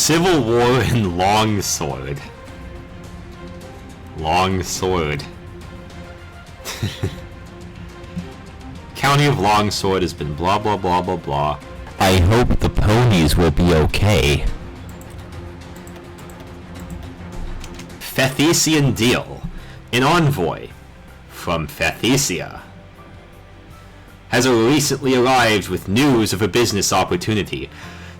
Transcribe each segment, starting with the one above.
Civil War and Longsword. Longsword. County of Longsword has been blah blah blah blah blah. I hope the ponies will be okay. Fethesian deal. An envoy from Fethesia has recently arrived with news of a business opportunity.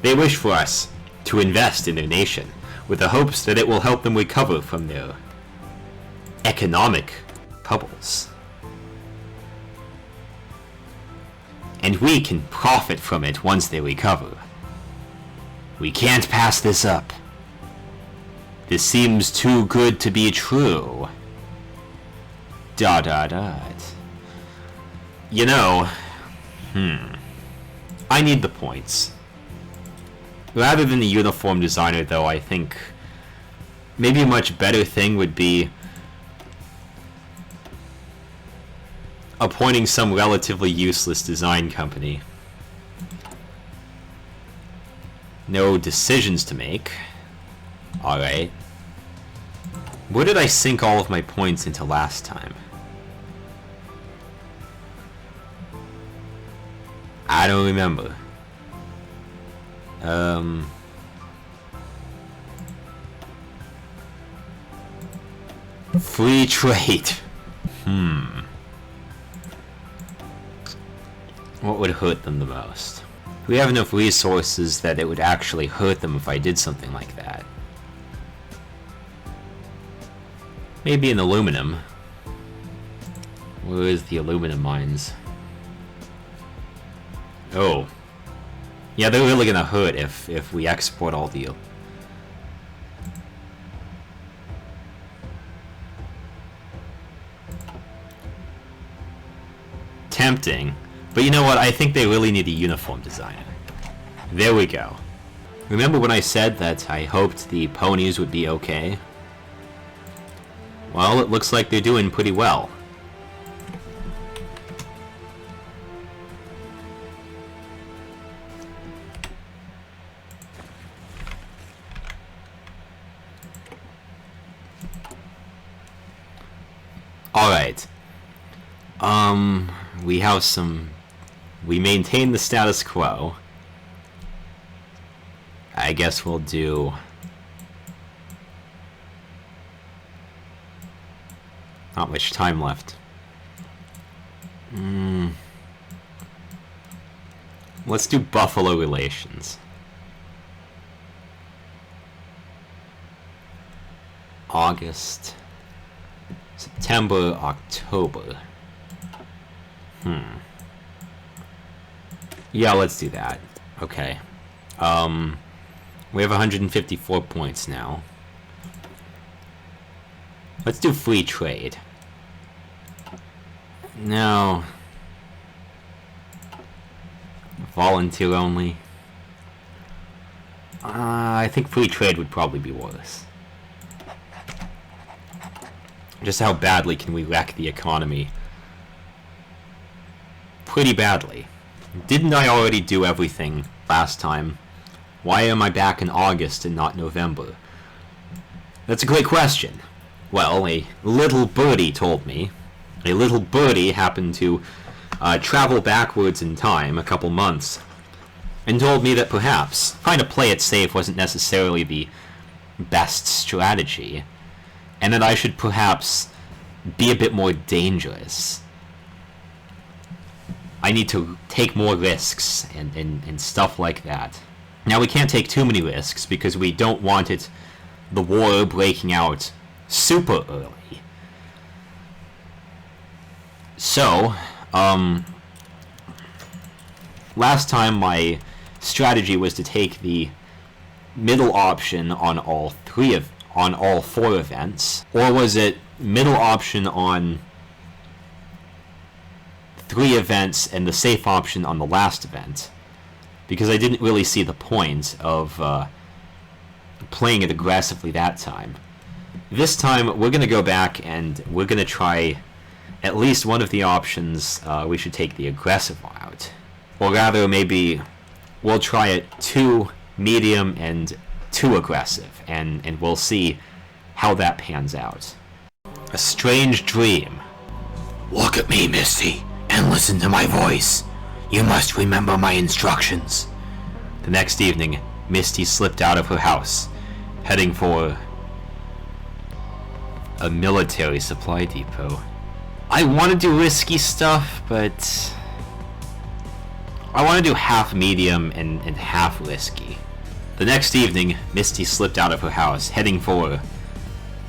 They wish for us to invest in their nation with the hopes that it will help them recover from their economic troubles. And we can profit from it once they recover. We can't pass this up. This seems too good to be true. ... You know, I need the points. Rather than the uniform designer, though, I think maybe a much better thing would be appointing some relatively useless design company. No decisions to make. Alright. Where did I sink all of my points into last time? I don't remember. Free trade. What would hurt them the most? We have enough resources that it would actually hurt them if I did something like that. Maybe in aluminum. Where is the aluminum mines? Oh. Yeah, they're really gonna hurt if we export all the... Tempting. But you know what? I think they really need a uniform designer. There we go. Remember when I said that I hoped the ponies would be okay? Well, it looks like they're doing pretty well. Alright. We have some... We maintain the status quo. I guess we'll do... Not much time left. Let's do Buffalo relations. August... September, October. Yeah, let's do that. Okay. We have 154 points now. Let's do free trade. No. Volunteer only. I think free trade would probably be worse. Just how badly can we wreck the economy? Pretty badly. Didn't I already do everything last time? Why am I back in August and not November? That's a great question. Well, a little birdie told me. A little birdie happened to travel backwards in time a couple months and told me that perhaps trying to play it safe wasn't necessarily the best strategy, and that I should perhaps be a bit more dangerous. I need to take more risks and stuff like that. Now, we can't take too many risks because we don't want the war breaking out super early. So, last time my strategy was to take the middle option on all four events, or was it middle option on 3 events and the safe option on the last event? Because I didn't really see the point of playing it aggressively that time. This time, we're going to go back and we're going to try at least one of the options. We should take the aggressive route. Or rather, maybe we'll try it 2 medium and too aggressive, and we'll see how that pans out. A strange dream. Look at me, Misty, and listen to my voice. You must remember my instructions. The next evening, Misty slipped out of her house, heading for a military supply depot. I want to do risky stuff, but I want to do half medium and half risky. The next evening, Misty slipped out of her house, heading for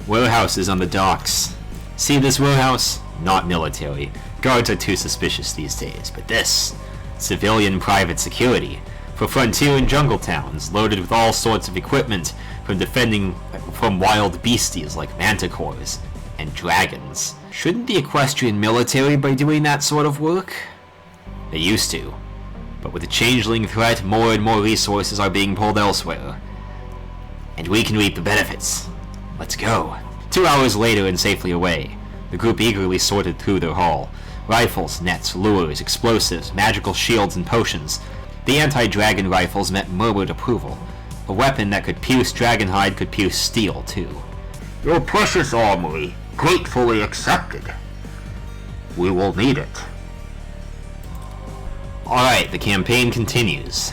warehouses on the docks. See this warehouse? Not military. Guards are too suspicious these days, but this, civilian private security, for frontier and jungle towns, loaded with all sorts of equipment from defending from wild beasties like manticores and dragons. Shouldn't the Equestrian military be doing that sort of work? They used to, but with the changeling threat, more and more resources are being pulled elsewhere. And we can reap the benefits. Let's go. 2 hours later and safely away, the group eagerly sorted through their haul. Rifles, nets, lures, explosives, magical shields, and potions. The anti-dragon rifles met murmured approval. A weapon that could pierce dragonhide could pierce steel, too. Your precious armory, gratefully accepted. We will need it. Alright, the campaign continues.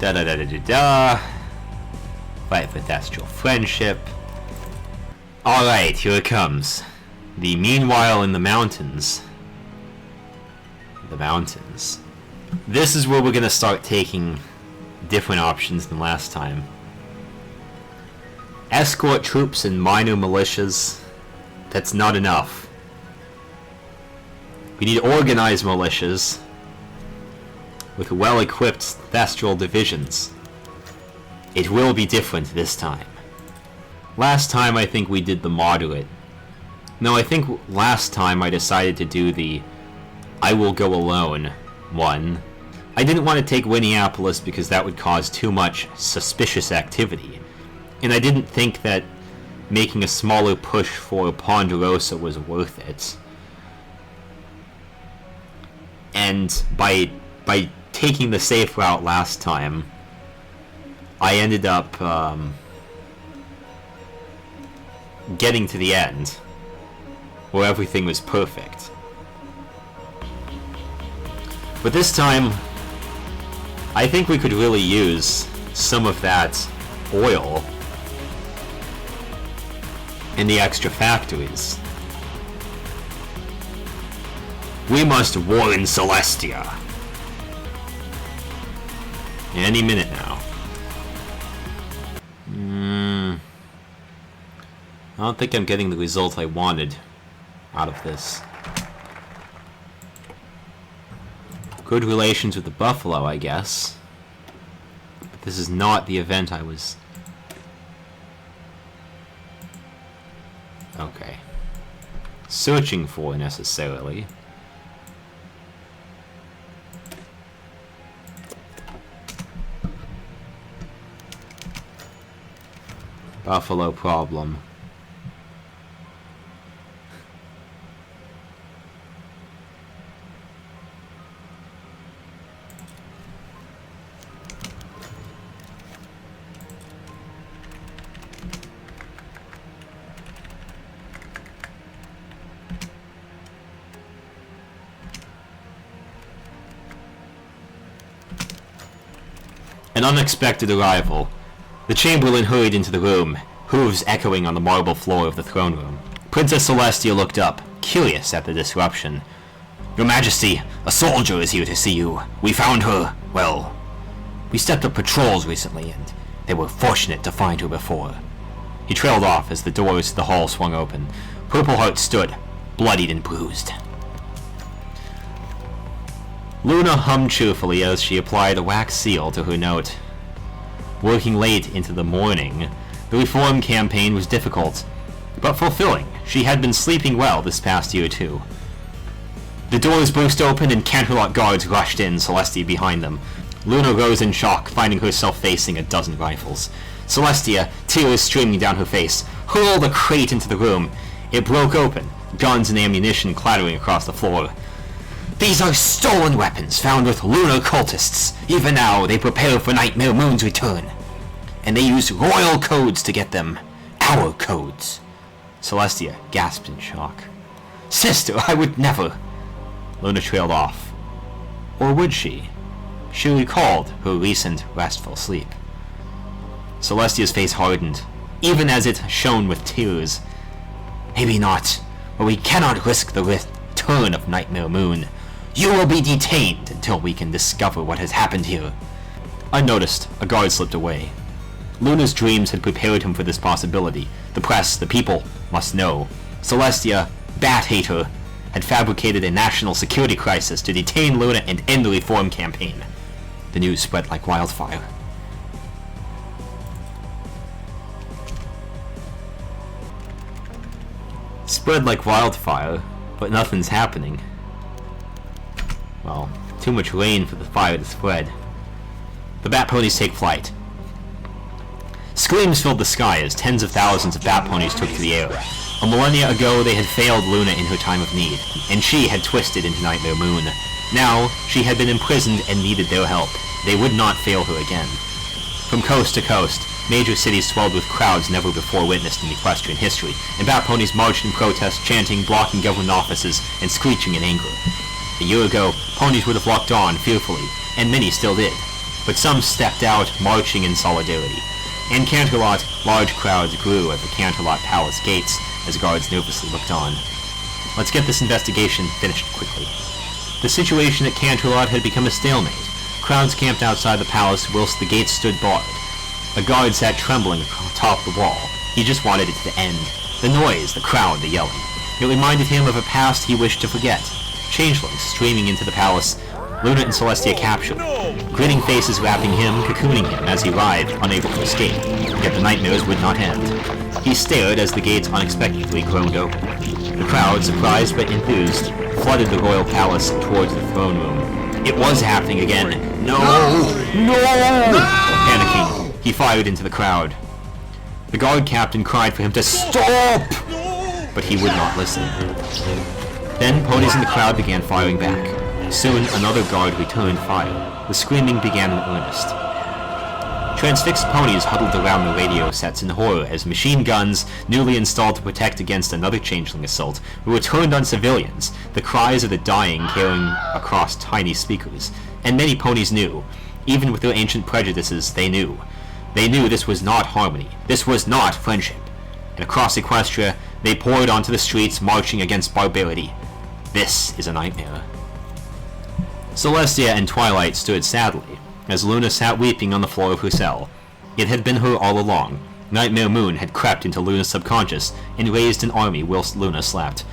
Da-da-da-da-da-da. Fight with astral friendship. Alright, here it comes. The meanwhile in the mountains. The mountains. This is where we're gonna start taking different options than last time. Escort troops and minor militias. That's not enough. We need organized militias with well-equipped thestral divisions. It will be different this time. Last time I think we did the moderate. No, I think last time I decided to do the I will go alone one. I didn't want to take Winneapolis because that would cause too much suspicious activity. And I didn't think that making a smaller push for Ponderosa was worth it. And by taking the safe route last time, I ended up getting to the end where everything was perfect. But this time, I think we could really use some of that oil in the extra factories. We must warn Celestia. Any minute now. I don't think I'm getting the result I wanted out of this. Good relations with the buffalo, I guess. But this is not the event I was... Okay. Searching for, necessarily. Buffalo problem. An unexpected arrival. The Chamberlain hurried into the room, hooves echoing on the marble floor of the throne room. Princess Celestia looked up, curious at the disruption. Your Majesty, a soldier is here to see you. We found her, well, we stepped up patrols recently, and they were fortunate to find her before. He trailed off as the doors to the hall swung open. Purple Heart stood, bloodied and bruised. Luna hummed cheerfully as she applied a wax seal to her note. Working late into the morning, the reform campaign was difficult, but fulfilling. She had been sleeping well this past year, too. The doors burst open and Canterlot guards rushed in, Celestia behind them. Luna rose in shock, finding herself facing a dozen rifles. Celestia, tears streaming down her face, hurled a crate into the room. It broke open, guns and ammunition clattering across the floor. These are stolen weapons found with lunar cultists. Even now, they prepare for Nightmare Moon's return. and they used royal codes to get them. Our codes. Celestia gasped in shock. Sister, I would never. Luna trailed off. Or would she? She recalled her recent restful sleep. Celestia's face hardened, even as it shone with tears. Maybe not, but we cannot risk the return of Nightmare Moon. You will be detained until we can discover what has happened here. Unnoticed, a guard slipped away. Luna's dreams had prepared him for this possibility. The press, the people, must know. Celestia, Bat-Hater, had fabricated a national security crisis to detain Luna and end the reform campaign. The news spread like wildfire. Spread like wildfire, but nothing's happening. Well, too much rain for the fire to spread. The Bat Ponies take flight. Screams filled the sky as tens of thousands of Bat Ponies took to the air. A millennia ago, they had failed Luna in her time of need, and she had twisted into Nightmare Moon. Now, she had been imprisoned and needed their help. They would not fail her again. From coast to coast, major cities swelled with crowds never before witnessed in equestrian history, and Bat Ponies marched in protest, chanting, blocking government offices, and screeching in anger. A year ago, ponies would have walked on fearfully, and many still did. But some stepped out, marching in solidarity. In Canterlot, large crowds grew at the Canterlot Palace gates as guards nervously looked on. Let's get this investigation finished quickly. The situation at Canterlot had become a stalemate. Crowds camped outside the palace whilst the gates stood barred. A guard sat trembling atop the wall. He just wanted it to end. The noise, the crowd, the yelling. It reminded him of a past he wished to forget. Changelings streaming into the palace, Luna and Celestia captured. Grinning faces wrapping him, cocooning him as he writhed, unable to escape. Yet the nightmares would not end. He stared as the gates unexpectedly groaned open. The crowd, surprised but enthused, flooded the royal palace towards the throne room. It was happening again. No! Panicking, he fired into the crowd. The guard captain cried for him to stop! But he would not listen. Then ponies in the crowd began firing back. Soon another guard returned fire. The screaming began in earnest. Transfixed ponies huddled around the radio sets in horror as machine guns, newly installed to protect against another changeling assault, were turned on civilians, the cries of the dying carrying across tiny speakers. And many ponies knew. Even with their ancient prejudices, they knew. They knew this was not harmony. This was not friendship. And across Equestria, they poured onto the streets, marching against barbarity. This is a nightmare. Celestia and Twilight stood sadly, as Luna sat weeping on the floor of her cell. It had been her all along. Nightmare Moon had crept into Luna's subconscious and raised an army whilst Luna slept.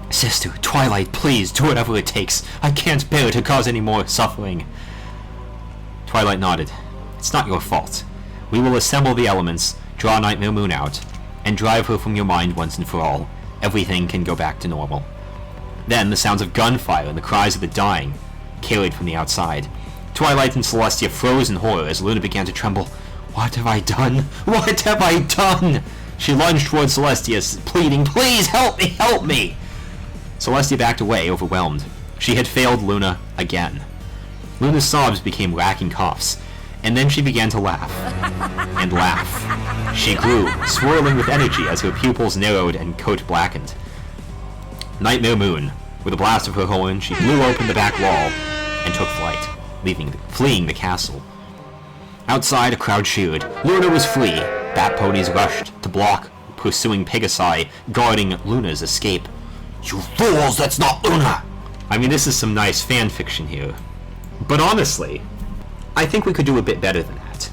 Sister, Twilight, please, do whatever it takes. I can't bear to cause any more suffering. Twilight nodded. It's not your fault. We will assemble the elements, draw Nightmare Moon out, and drive her from your mind once and for all. Everything can go back to normal. Then the sounds of gunfire and the cries of the dying carried from the outside. Twilight and Celestia froze in horror as Luna began to tremble. What have I done? What have I done? She lunged towards Celestia, pleading, please help me, help me! Celestia backed away, overwhelmed. She had failed Luna again. Luna's sobs became racking coughs, and then she began to laugh. And laugh. She grew, swirling with energy as her pupils narrowed and coat blackened. Nightmare Moon. With a blast of her horn, she blew open the back wall and took flight, fleeing the castle. Outside, a crowd cheered. Luna was free. Bat ponies rushed to block pursuing Pegasi, guarding Luna's escape. You fools, that's not Luna! I mean, this is some nice fan fiction here. But honestly, I think we could do a bit better than that.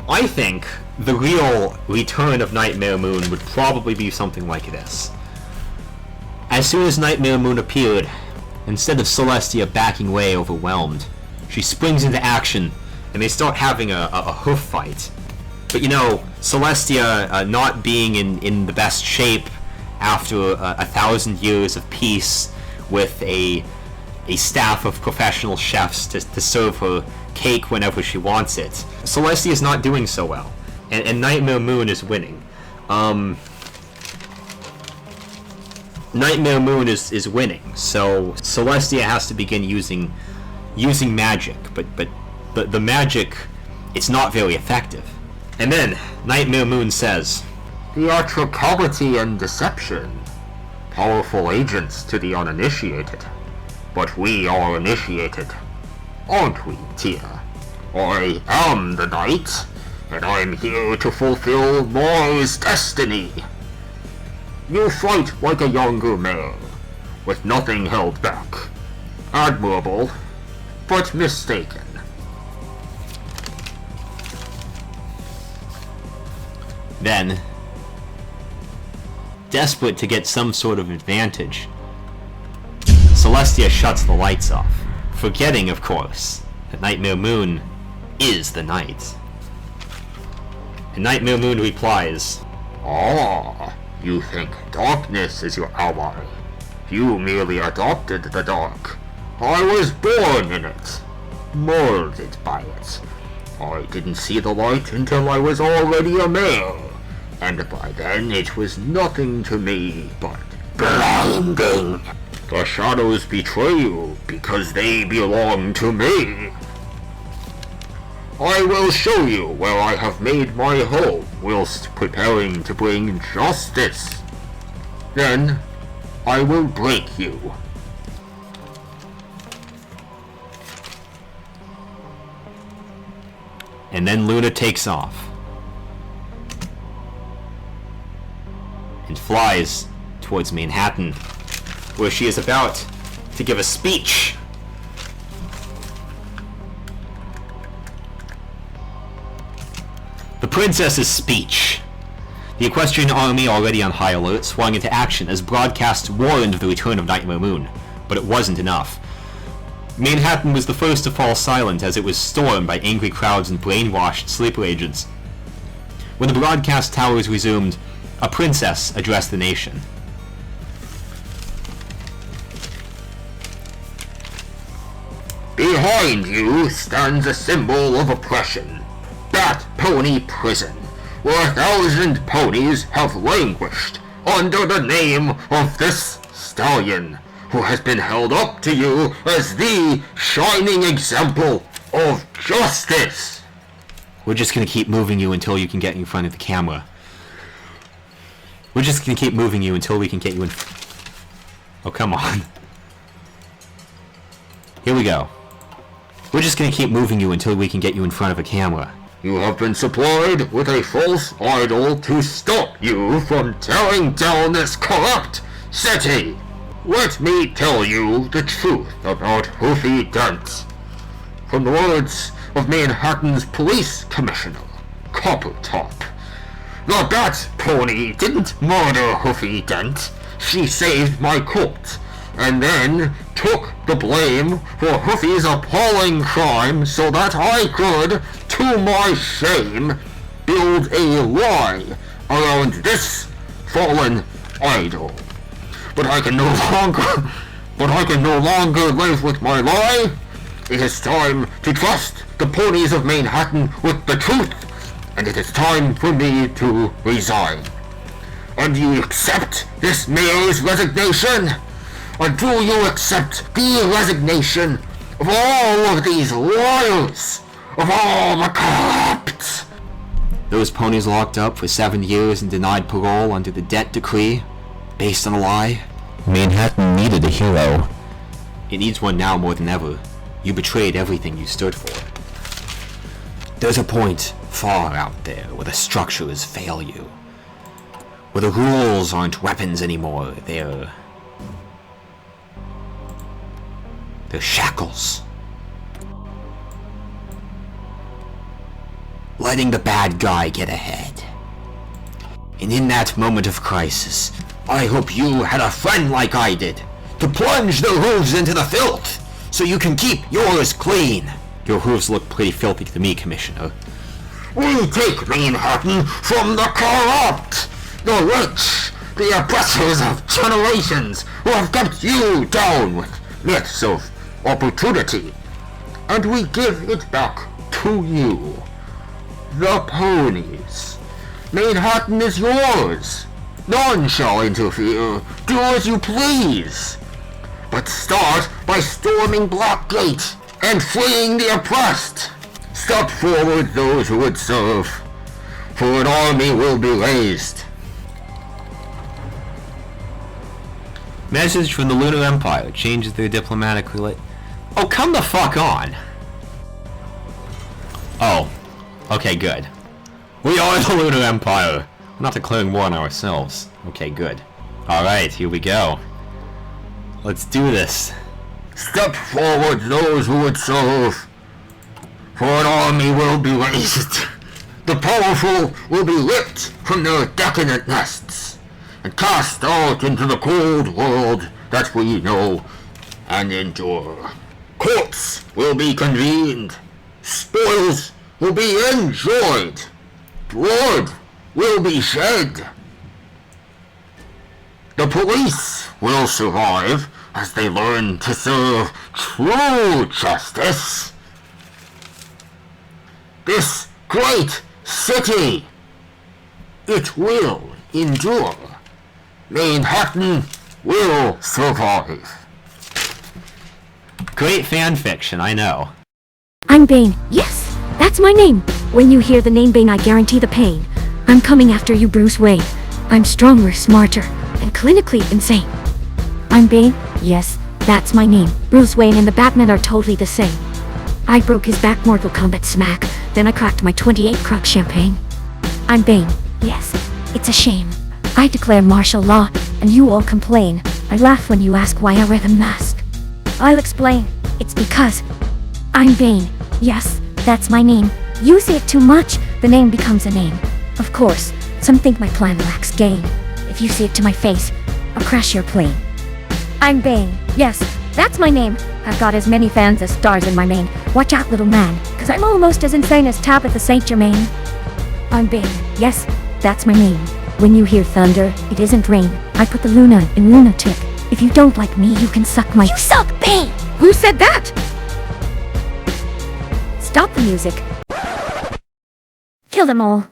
I think the real return of Nightmare Moon would probably be something like this. As soon as Nightmare Moon appeared, instead of Celestia backing away overwhelmed, she springs into action, and they start having a hoof fight. But you know, Celestia not being in the best shape after 1,000 years of peace with a staff of professional chefs to serve her cake whenever she wants it. Celestia is not doing so well, and Nightmare Moon is winning. Nightmare Moon is winning, so Celestia has to begin using magic, but the magic it's not very effective. And then, Nightmare Moon says, Theatricality and deception. Powerful agents to the uninitiated. But we are initiated. Aren't we, Tia? I am the knight, and I'm here to fulfill Mars' destiny. You fight like a younger man, with nothing held back. Admirable, but mistaken. Then, desperate to get some sort of advantage, Celestia shuts the lights off, forgetting, of course, that Nightmare Moon is the night. And Nightmare Moon replies, Ah, you think darkness is your ally. You merely adopted the dark. I was born in it, molded by it. I didn't see the light until I was already a male, and by then it was nothing to me but blinding. The shadows betray you because they belong to me. I will show you where I have made my home whilst preparing to bring justice. Then I will break you. and then Luna takes off and flies towards Manhattan, where she is about to give a speech. The princess's speech. The Equestrian army, already on high alert, swung into action as broadcasts warned of the return of Nightmare Moon, but it wasn't enough. Manhattan was the first to fall silent as it was stormed by angry crowds and brainwashed sleeper agents. When the broadcast towers resumed, a princess addressed the nation. Behind you stands a symbol of oppression. Bat Pony Prison, where 1,000 ponies have languished under the name of this stallion, who has been held up to you as the shining example of justice. We're just gonna keep moving you until you can get in front of the camera. We're just gonna keep moving you until we can get you in... Oh, come on. Here we go. We're just gonna keep moving you until we can get you in front of a camera. You have been supplied with a false idol to stop you from tearing down this corrupt city. Let me tell you the truth about Hoofy Dent. From the words of Manhattan's police commissioner, Coppertop, the Bat Pony didn't murder Hoofy Dent. She saved my colt, and then took the blame for Hoofy's appalling crime so that I could, to my shame, build a lie around this fallen idol. But I can no longer live with my lie. It is time to trust the ponies of Manhattan with the truth, and it is time for me to resign. And you accept this mayor's resignation? Or do you accept the resignation of all of these liars, of all the corrupt? Those ponies locked up for 7 years and denied parole under the Dent Decree, based on a lie? Manhattan needed a hero. It needs one now more than ever. You betrayed everything you stood for. There's a point far out there where the structures fail you. Where the rules aren't weapons anymore, they're shackles. Letting the bad guy get ahead. And in that moment of crisis, I hope you had a friend like I did, to plunge their hooves into the filth, so you can keep yours clean. Your hooves look pretty filthy to me, Commissioner. We take Manhattan from the corrupt, the rich, the oppressors of generations who have kept you down with myths of opportunity, and we give it back to you, the ponies. Manhattan is yours. None shall interfere. Do as you please. But start by storming Blackgate and freeing the oppressed. Step forward those who would serve, for an army will be raised. Message from the Lunar Empire changes their diplomatic Oh, come the fuck on! Oh. Okay, good. We are the Lunar Empire! We're not declaring war on ourselves. Okay, good. Alright, here we go. Let's do this. Step forward those who would serve, for an army will be raised. The powerful will be ripped from their decadent nests and cast out into the cold world that we know and endure. Courts will be convened. Spoils will be enjoyed. Blood will be shed. The police will survive as they learn to serve true justice. This great city, it will endure. Manhattan will survive. Great fan fiction, I know. I'm Bane. Yes, that's my name. When you hear the name Bane, I guarantee the pain. I'm coming after you, Bruce Wayne. I'm stronger, smarter, and clinically insane. I'm Bane. Yes, that's my name. Bruce Wayne and the Batman are totally the same. I broke his back Mortal Kombat smack, then I cracked my 28 crock champagne. I'm Bane. Yes, it's a shame. I declare martial law, and you all complain. I laugh when you ask why I wear the mask. I'll explain. It's because I'm Bane. Yes, that's my name. You say it too much, the name becomes a name. Of course, some think my plan lacks gain. If you say it to my face, I'll crash your plane. I'm Bane. Yes, that's my name. I've got as many fans as stars in my name. Watch out, little man, cause I'm almost as insane as Tabitha St. Germain. I'm Bane. Yes, that's my name. When you hear thunder, it isn't rain. I put the Luna in lunatic. If you don't like me, you can suck my— You suck, Bane! Who said that? Stop the music. Kill them all.